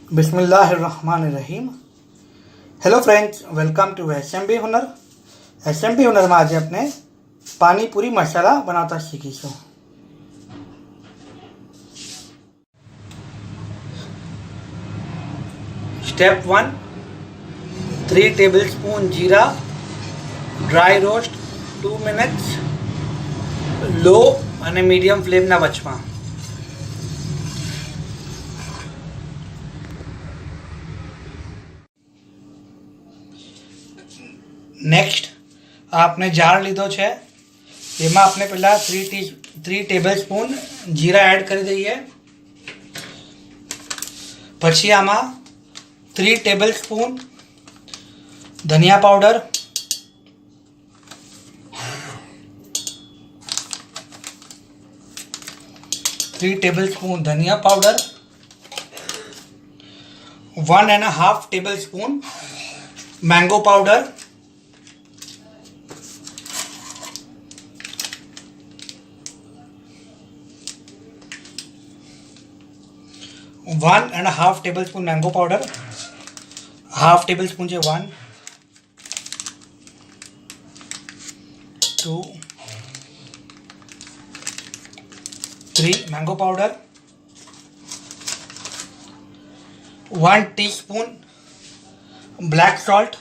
बिस्मिल्लाहिर्रहमानिर्रहीम। Hello friends, welcome to S M B Hunar. S M B Hunar में आज अपने पानी पूरी मसाला बनाता सीखीशुं। स्टेप 1, 3 टेबलस्पून जीरा, ड्राई रोस्ट 2 मिनिट्स, लो અને મીડિયમ ફ્લેમના વચમાં। नेक्स्ट आपने जार लीधो है, एमां आपने पहला 3 टेबलस्पून जीरा एड कर दईए। पछी आमां 3 tablespoon dhania powder, 3 tablespoon dhania powder, 1.5 tablespoon mango powder, 1.5 tablespoon mango powder, half tablespoon 1, 2, 3 mango powder, 1 teaspoon black salt,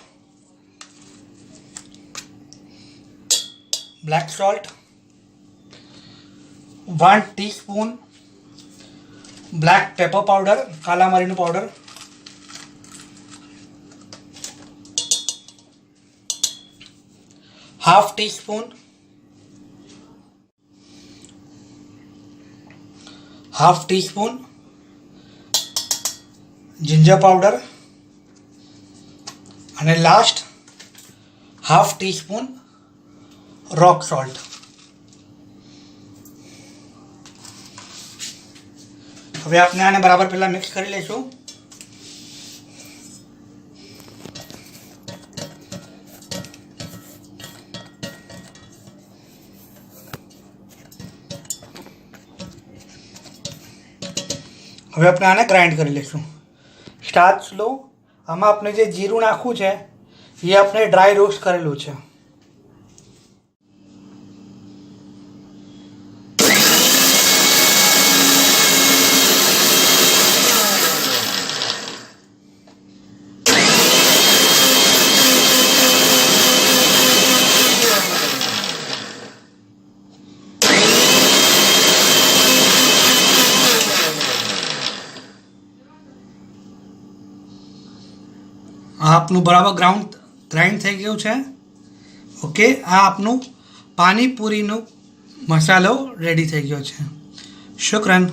1 teaspoon black pepper powder, kala मरीनो पाउडर, 1/2 टीस्पून जिंजर पाउडर और लास्ट 1/2 टीस्पून रॉक सॉल्ट। હવે આપણે આને બરાબર પહેલા મિક્સ કરી લઈશું। હવે આપણે આને ગ્રાઇન્ડ કરી લઈશું। Start slow. આમાં આપણે જે જીરું નાખવું છે એ આપણે ડ્રાય રોસ્ટ કરેલું છે। आपनु बराबर ग्राइंड थई गयुं छे। ओके, आ आपनु पानी पूरीनो मसालो रेडी थई गयो छे। शुक्रन।